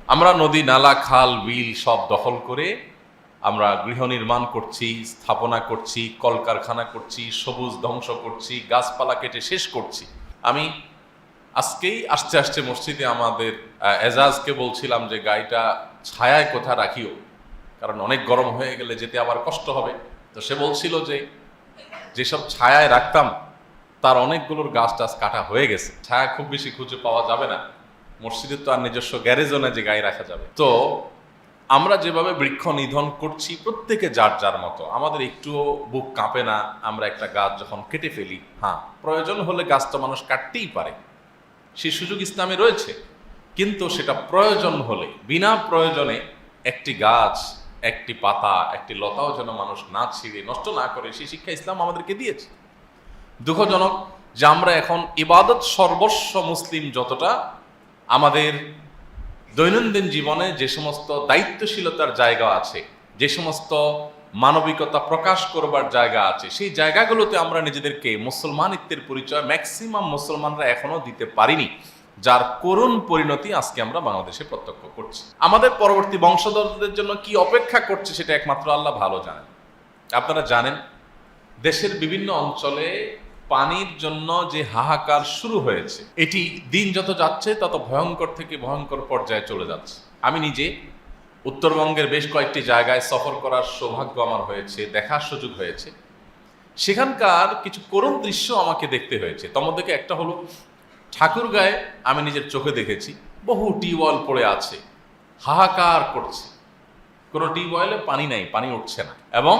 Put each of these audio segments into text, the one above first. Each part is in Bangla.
আমরা নদী, নালা, খাল, বিল সব দখল করে আমরা গৃহ নির্মাণ করছি, স্থাপনা করছি, কলকারখানা করছি, সবুজ ধ্বংস করছি, গাছপালা কেটে শেষ করছি। আমি আজকেই আসতে আসতে মসজিদে আমাদের এজাজকে বলছিলাম যে গাড়িটা ছায়ায় কোথা রাখিও, কারণ অনেক গরম হয়ে গেলে যেতে আবার কষ্ট হবে। তো সে বলছিল যে যেসব ছায়ায় রাখতাম তার অনেকগুলোর গাছ টাছ কাটা হয়ে গেছে, ছায়া খুব বেশি খুঁজে পাওয়া যাবে না। মসজিদের তো আর নিজস্ব গ্যারেজও না যে গাড়ি রাখা যাবে। তো আমরা যেভাবে বৃক্ষ নিধন করছি প্রত্যেকে যার যার মতো, আমাদের একটুও বুক কাঁপে না আমরা একটা গাছ যখন কেটে ফেলি। হ্যাঁ, প্রয়োজন হলে গাছটা মানুষ কাটতেই পারে, সেই সুযোগ ইসলামে রয়েছে, কিন্তু সেটা প্রয়োজন হলে, বিনা প্রয়োজনে একটি গাছ, একটি পাতা, একটি লতাও যেন মানুষ না ছিঁড়ে নষ্ট না করে, সেই শিক্ষা ইসলাম আমাদেরকে দিয়েছে। দুঃখজনক যে আমরা এখন ইবাদত সর্বস্ব মুসলিম যতটা, আমাদের দৈনন্দিন জীবনে যে সমস্ত দায়িত্বশীলতার জায়গা আছে, যে সমস্ত মানবিকতা প্রকাশ করবার জায়গা আছে, সেই জায়গাগুলোতে আমরা নিজেদেরকে মুসলমানিত্বের পরিচয় ম্যাক্সিমাম মুসলমানরা এখনো দিতে পারিনি, যার করুণ পরিণতি আজকে আমরা বাংলাদেশে প্রত্যক্ষ করছি। আমাদের পরবর্তী বংশধরদের জন্য কি অপেক্ষা করছে সেটা একমাত্র আল্লাহ ভালো জানেন। আপনারা জানেন দেশের বিভিন্ন অঞ্চলে পানির জন্য যে হাহাকার শুরু হয়েছে, এটি দিন যত যাচ্ছে তত ভয়ঙ্কর থেকে ভয়ঙ্কর পর্যায়ে চলে যাচ্ছে। আমি নিজে উত্তরবঙ্গের বেশ কয়েকটি জায়গায় সফর করার সৌভাগ্য আমার হয়েছে, দেখার সুযোগ হয়েছে। সেখানকার কিছু করুণ দৃশ্য আমাকে দেখতে হয়েছে। তোমার থেকে একটা হলো ঠাকুরগাঁয়ে আমি নিজের চোখে দেখেছি বহু টিউবওয়েল পড়ে আছে, হাহাকার করছে, কোনো টিউবওয়েলে পানি নাই, পানি উঠছে না। এবং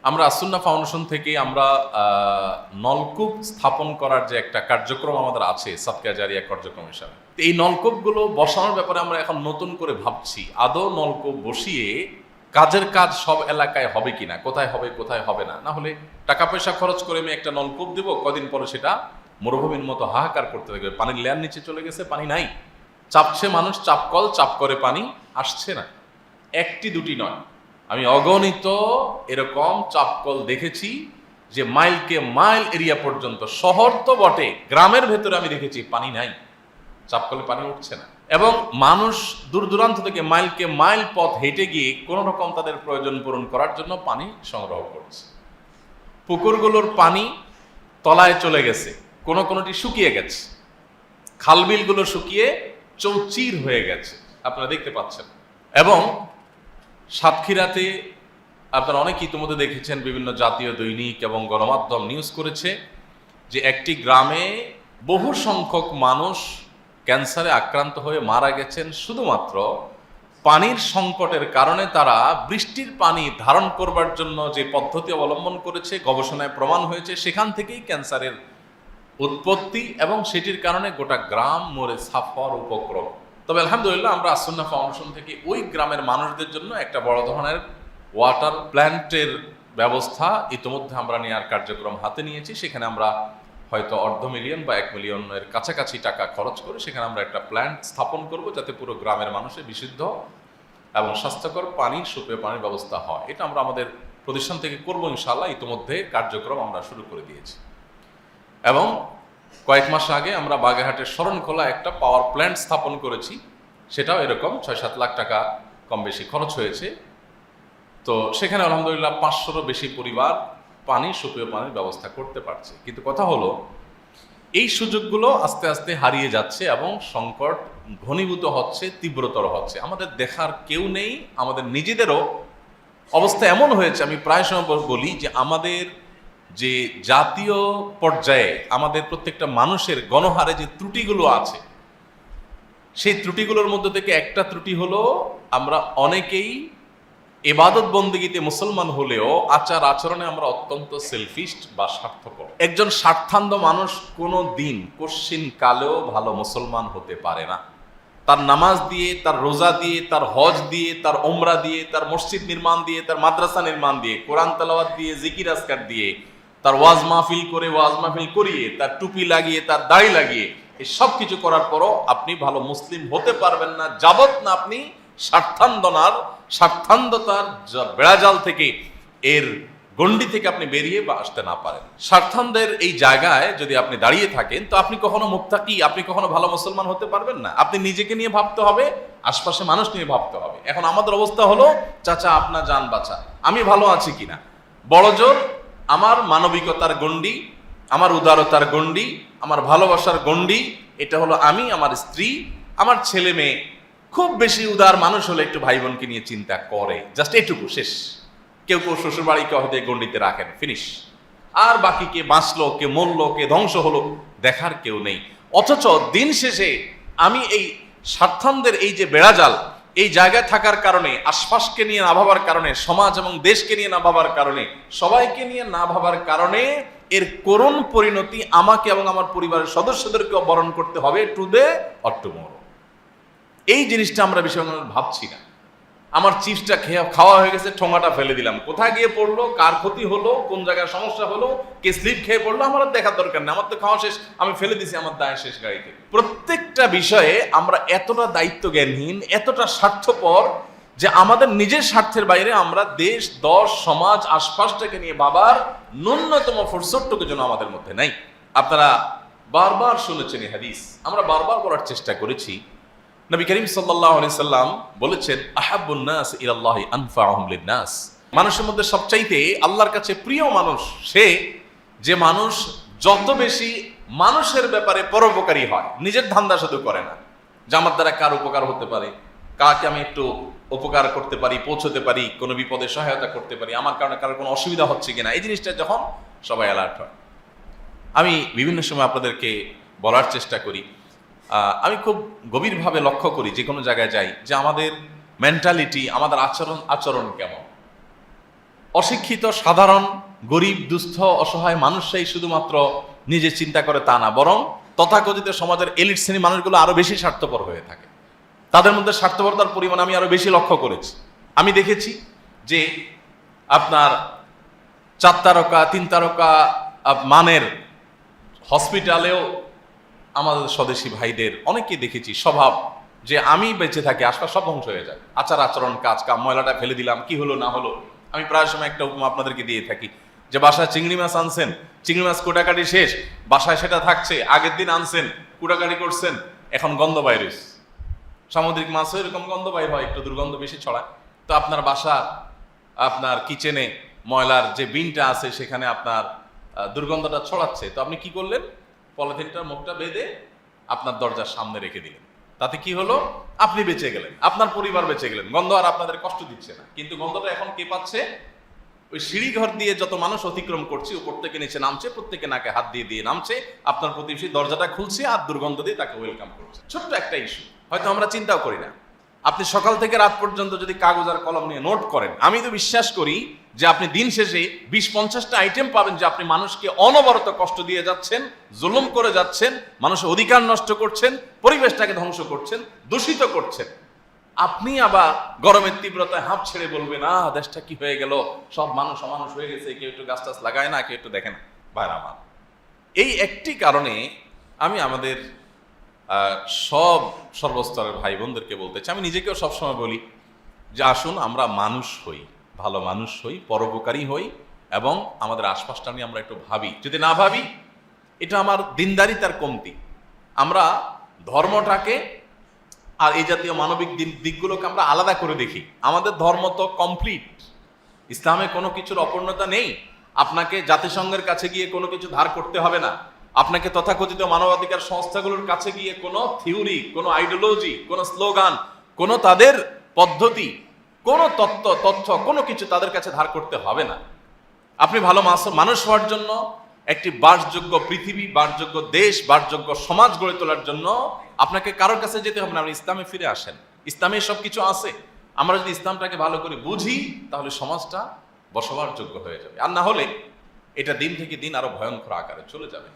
আমরা আসুন্না ফাউন্ডেশন থেকে আমরা নলকূপ স্থাপন করার যে একটা কার্যক্রম আমাদের আছে, সাদকা জারিয়া কার্যক্রম হিসাবে, এই নলকূপগুলো বসানোর ব্যাপারে আমরা এখন নতুন করে ভাবছি, আদৌ নলকূপ বসিয়ে কাজের কাজ সব এলাকায় হবে কিনা, কোথায় হবে কোথায় হবে না। না হলে টাকা পয়সা খরচ করে আমি একটা নলকূপ দেব, কদিন পরে সেটা মরুভূমির মতো হাহাকার করতে থাকবে, পানির লেয়ার নিচে চলে গেছে, পানি নাই, চাপছে মানুষ, চাপকল চাপ করে পানি আসছে না। একটি দুটি নয়, আমি অগণিত এরকম চাপকল দেখেছি যে মাইলকে মাইল এরিয়া পর্যন্ত, শহর তো বটে, গ্রামের ভেতরে আমি দেখেছি পানি নাই, চাপকলে পানি উঠছে না। এবং মানুষ দূর দূরান্ত থেকে মাইলকে মাইল পথ হেঁটে গিয়ে কোনো রকম তাদের প্রয়োজন পূরণ করার জন্য পানি সংগ্রহ করছে। পুকুরগুলোর পানি তলায় চলে গেছে, কোনোটি শুকিয়ে গেছে, খালবিলগুলো শুকিয়ে চৌচির হয়ে গেছে, আপনারা দেখতে পাচ্ছেন। এবং সাতক্ষীরাতে আপনারা অনেকে ইতিমধ্যে দেখেছেন, বিভিন্ন জাতীয় দৈনিক এবং গণমাধ্যম নিউজ করেছে যে একটি গ্রামে বহু সংখ্যক মানুষ ক্যান্সারে আক্রান্ত হয়ে মারা গেছেন শুধুমাত্র পানির সংকটের কারণে। তারা বৃষ্টির পানি ধারণ করবার জন্য যে পদ্ধতি অবলম্বন করেছে, গবেষণায় প্রমাণ হয়েছে, সেখান থেকেই ক্যান্সারের উৎপত্তি, এবং সেটির কারণে গোটা গ্রাম মরে সাফার উপক্রম। তবে আলহামদুলিল্লাহ আমরা আসুন্না ফাউন্ডেশন থেকে ওই গ্রামের মানুষদের জন্য একটা বড় ধরনের ওয়াটার প্ল্যান্টের ব্যবস্থা ইতিমধ্যে আমরা নেওয়ার কার্যক্রম হাতে নিয়েছি। সেখানে আমরা হয়তো $500,000 বা $1 মিলিয়নের কাছাকাছি টাকা খরচ করে সেখানে আমরা একটা প্ল্যান্ট স্থাপন করব, যাতে পুরো গ্রামের মানুষের বিশুদ্ধ এবং স্বাস্থ্যকর পানি, সুপেয় পানির ব্যবস্থা হয়। এটা আমরা আমাদের প্রতিষ্ঠান থেকে করবো ইনশাআল্লাহ। ইতিমধ্যে কার্যক্রম আমরা শুরু করে দিয়েছি। এবং কয়েক মাস আগে আমরা বাগেরহাটের শরণখোলা একটা পাওয়ার প্ল্যান্ট স্থাপন করেছি, সেটাও এরকম 6-7 লাখ টাকা কম বেশি খরচ হয়েছে। তো সেখানে আলহামদুলিল্লাহ 500-রও বেশি পরিবার পানি, সুপেয় পানির ব্যবস্থা করতে পারছে। কিন্তু কথা হলো, এই সুযোগগুলো আস্তে আস্তে হারিয়ে যাচ্ছে এবং সংকট ঘনীভূত হচ্ছে, তীব্রতর হচ্ছে। আমাদের দেখার কেউ নেই, আমাদের নিজেদেরও অবস্থা এমন হয়েছে, আমি প্রায় সময় বলি যে আমাদের যে জাতীয় পর্যায়ে আমাদের প্রত্যেকটা মানুষের গণহারে যে ত্রুটিগুলো আছে, সেই ত্রুটিগুলোর মধ্যে থেকে একটা ত্রুটি হলো আমরা অনেকেই ইবাদত বন্দেগীতে মুসলমান হলেও আচার আচরণে আমরা অত্যন্ত সেলফিস্ট বা স্বার্থপর। একজন স্বার্থান্ধ মানুষ কোনো দিন কোশ্চিন কালেও ভালো মুসলমান হতে পারে না। তার নামাজ দিয়ে, তার রোজা দিয়ে, তার হজ দিয়ে, তার ওমরা দিয়ে, তার মসজিদ নির্মাণ দিয়ে, তার মাদ্রাসা নির্মাণ দিয়ে, কোরআন তেলাওয়াত দিয়ে, জিকির আজকার দিয়ে, তার ওয়াজ মাহফিল করে, ওয়াজ মাহফিল করিয়ে, তার টুপি লাগিয়ে, তার দাড়ি লাগিয়ে, এই সব কিছু করার পরও আপনি ভালো মুসলিম হতে পারবেন না যাবত না আপনি স্বার্থান্ধতার বেড়াজাল থেকে এর গণ্ডি থেকে আপনি বেরিয়ে বা আসতে না পারেন। স্বার্থানদের এই জায়গায় যদি আপনি দাঁড়িয়ে থাকেন, তো আপনি কখনো মুত্তাকি, আপনি কখনো ভালো মুসলমান হতে পারবেন না। আপনি নিজেকে নিয়ে ভাবতে হবে, আশপাশে মানুষ নিয়ে ভাবতে হবে। এখন আমাদের অবস্থা হলো, চাচা আপনার জান বাঁচা, আমি ভালো আছি কিনা, বড় জোর আমার মানবিকতার গণ্ডি, আমার উদারতার গণ্ডি, আমার ভালোবাসার গণ্ডি, এটা হলো আমি, আমার স্ত্রী, আমার ছেলে মেয়ে। খুব বেশি উদার মানুষ হলে একটু ভাই বোনকে নিয়ে চিন্তা করে, জাস্ট এটুকু, শেষ। কেউ কেউ শ্বশুর বাড়িকে হয়তো গণ্ডিতে রাখেন, ফিনিশ। আর বাকি কে বাঁচলো, কে মরলো, কে ধ্বংস হলো, দেখার কেউ নেই। অথচ দিন শেষে আমি এই স্বার্থানদের এই যে বেড়াজাল, এই জায়গায় থাকার কারণে, আশপাশকে নিয়ে না ভাবার কারণে, সমাজ এবং দেশকে নিয়ে না ভাবার কারণে, সবাইকে নিয়ে না ভাবার কারণে এর করুণ পরিণতি আমাকে এবং আমার পরিবারের সদস্যদেরকেও বরণ করতে হবে, টুডে অর টুমরো। এই জিনিসটা আমরা বেশি ভাবছি না। আমার চিপসটা খাওয়া হয়ে গেছে, ঠোঙাটা ফেলে দিলাম, কোথায় গিয়ে পড়লো, কার ক্ষতি হলো, কোন জায়গায় সমস্যা হলো, কে স্লিপ খেয়ে পড়লো, আমার দেখার দরকার নেই, আমার তো খাওয়া শেষ, আমি ফেলে দিছি, আমার দায় শেষ গাড়িতে। প্রত্যেকটা বিষয়ে আমরা এতটা দায়িত্ব জ্ঞানহীন, এতটা স্বার্থপর যে আমাদের নিজের স্বার্থের বাইরে আমরা দেশ, দশ, সমাজ, আশপাশটাকে নিয়ে ভাবার ন্যূনতম ফুরসতটুকু যেন আমাদের মধ্যে নাই। আপনারা বারবার শুনেছেন এই হাদিস, আমরা বারবার বলার চেষ্টা করেছি। নবী করিম সাল্লাল্লাহু আলাইহি সাল্লাম বলেছেন, আহাব্বুন নাস ইলাল্লাহি আনফাউহুম লিন-নাস। মানুষের মধ্যে সবচাইতে আল্লাহর কাছে প্রিয় মানুষ সে, যে মানুষ যত বেশি মানুষের ব্যাপারে পরোপকারী হয়, নিজের ধান্দা শুধু করে না, যে আমার দ্বারা কার উপকার হতে পারে, কাকে আমি একটু উপকার করতে পারি, পৌঁছতে পারি, কোনো বিপদে সহায়তা করতে পারি, আমার কারণে কারোর কোনো অসুবিধা হচ্ছে কিনা, এই জিনিসটা যখন সবাই অ্যালার্ট হয়। আমি বিভিন্ন সময় আপনাদেরকে বলার চেষ্টা করি, আমি খুব গভীরভাবে লক্ষ্য করি যে কোনো জায়গায় যাই, যে আমাদের মেন্টালিটি, আমাদের আচরণ কেমন। অশিক্ষিত সাধারণ গরিব দুস্থ অসহায় মানুষরাই শুধুমাত্র নিজে চিন্তা করে তা না, বরং তথাকথিত সমাজের এলিট শ্রেণী মানুষগুলো আরো বেশি স্বার্থপর হয়ে থাকে। তাদের মধ্যে স্বার্থপরতার পরিমাণ আমি আরো বেশি লক্ষ্য করেছি। আমি দেখেছি যে আপনার 4 তারকা 3 তারকা মানের হসপিটালেও আমাদের স্বদেশী ভাইদের অনেকেই দেখেছি স্বভাব, যে আমি বেঁচে থাকি, আশপাশ সব ধ্বংস হয়ে যায়, আচার আচরণ, কাজ কাম, ময়লাটা ফেলে দিলাম, কি হলো না হলো। আমি প্রায় সময় একটা উপমা আপনাদেরকে দিয়ে থাকি, যে বাসায় চিংড়ি মাছ আনছেন, চিংড়ি মাছ কোটাকাটি শেষ, বাসায় সেটা থাকছে, আগের দিন আনছেন, কোটাকাটি করছেন, এখন গন্ধ বাইরে। সামুদ্রিক মাছও এরকম গন্ধ বাইর হয়, একটু দুর্গন্ধ বেশি ছড়ায়। তো আপনার বাসা, আপনার কিচেনে ময়লার যে বিনটা আছে সেখানে আপনার দুর্গন্ধটা ছড়াচ্ছে, তো আপনি কি করলেন, পলিথিনটার মুখটা বেঁধে আপনার দরজার সামনে রেখে দিলেন। তাতে কি হলো, আপনি বেঁচে গেলেন, আপনার পরিবার বেঁচে গেলেন, গন্ধ আর আপনাদের কষ্ট দিচ্ছে না। কিন্তু গন্ধটা এখন কে পাচ্ছে, ওই সিঁড়ি ঘর দিয়ে যত মানুষ অতিক্রম করছে, উপর থেকে নিচে নামছে, প্রত্যেকে নাকে হাত দিয়ে দিয়ে নামছে, আপনার প্রতিবেশী দরজাটা খুলছে আর দুর্গন্ধ দিয়ে তাকে ওয়েলকাম করছে। ছোট্ট একটা ইস্যু, হয়তো আমরা চিন্তাও করি না। আপনি সকাল থেকে রাত পর্যন্ত যদি কাগজ আর কলম নিয়ে নোট করেন, আমি তো বিশ্বাস করি যে আপনি দিন শেষে 20-50টা আইটেম পাবেন যে আপনি মানুষকে অনবরত কষ্ট দিয়ে যাচ্ছেন, জুলুম করে যাচ্ছেন, মানুষের অধিকার নষ্ট করছেন, পরিবেশটাকে ধ্বংস করছেন, দূষিত করছেন। আপনি আবার গরমের তীব্রতায় হাঁপ ছেড়ে বলবেন, দেশটা কি হয়ে গেল, সব মানুষ অমানুষ হয়ে গেছে, কেউ একটু গাছ টাছ লাগায় না, কেউ একটু দেখে না। ভাইরা আমার, এই একটি কারণে আমি আমাদের সর্বস্তরের ভাই বোনদেরকে বলতে চাই, আমি নিজেকেও সবসময় বলি যে আসুন আমরা মানুষ হই, ভালো মানুষ হই, পরোপকারী হই, এবং আমাদের আশপাশটা নিয়ে আমরা একটু ভাবি। যদি না ভাবি, এটা আমার দিনদারিতার কমতি। আমরা ধর্মটাকে আর এই জাতীয় মানবিক দিকগুলোকে আমরা আলাদা করে দেখি। আমাদের ধর্ম তো কমপ্লিট, ইসলামে কোনো কিছুর অপূর্ণতা নেই। আপনাকে জাতিসংঘের কাছে গিয়ে কোনো কিছু ধার করতে হবে না, আপনাকে তথাকথিত মানবাধিকার সংস্থাগুলোর কাছে গিয়ে কোনো থিওরি, কোনো আইডিওলজি, কোনো স্লোগান, কোনো তাদের পদ্ধতি, কোনো তথ্য কোনো কিছু তাদের কাছে ধার করতে হবে না। আপনি ভালো মানুষ হওয়ার জন্য, একটি বাসযোগ্য পৃথিবী, বাসযোগ্য দেশ, বাসযোগ্য সমাজ গড়ে তোলার জন্য আপনাকে কারোর কাছে যেতে হবে না। আপনি ইসলামে ফিরে আসেন, ইসলামে সব কিছু আছে। আমরা যদি ইসলামটাকে ভালো করে বুঝি, তাহলে সমাজটা বসবাস যোগ্য হয়ে যাবে। আর না হলে এটা দিন থেকে দিন আরো ভয়ঙ্কর আকারে চলে যাবে।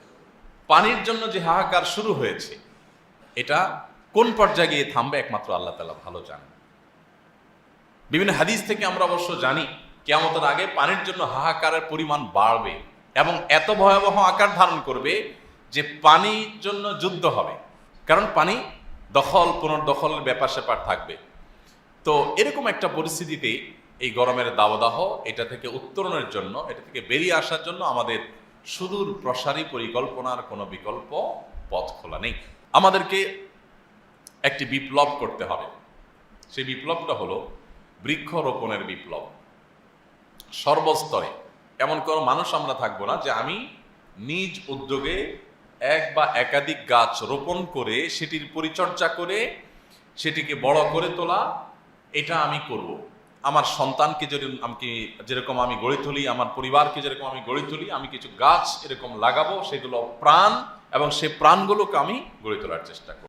পানির জন্য যে হাহাকার শুরু হয়েছে, এটা কোন পর্যায়ে গিয়ে থামবে একমাত্র আল্লাহ তাআলা ভালো জানেন। বিভিন্ন হাদিস থেকে আমরা অবশ্য জানি কিয়ামতের আগে পানির জন্য হাহাকারের পরিমাণ বাড়বে এবং এত ভয়াবহ আকার ধারণ করবে যে পানির জন্য যুদ্ধ হবে। কারণ পানি দখল পুনর্দখলের ব্যাপার স্যাপার থাকবে। তো এরকম একটা পরিস্থিতিতে এই গরমের দাবদাহ এটা থেকে উত্তরণের জন্য, এটা থেকে বেরিয়ে আসার জন্য আমাদের সুদূর প্রসারী পরিকল্পনার কোনো বিকল্প পথ খোলা নেই। আমাদেরকে একটি বিপ্লব করতে হবে। সেই বিপ্লবটা হলো বৃক্ষরোপণের বিপ্লব। সর্বস্তরে এমন কোনো মানুষ আমরা থাকবো না যে আমি নিজ উদ্যোগে এক বা একাধিক গাছ রোপণ করে সেটির পরিচর্যা করে সেটিকে বড় করে তোলা, এটা আমি করব। আমার সন্তানকে যেরকম আমি গড়ে তুলি, আমার পরিবারকে যেরকম আমি গড়ে তুলি, আমি কিছু গাছ এরকম লাগাবো, সেগুলো প্রাণ, এবং সে প্রাণগুলোকে আমি গড়ে তোলার চেষ্টা করব।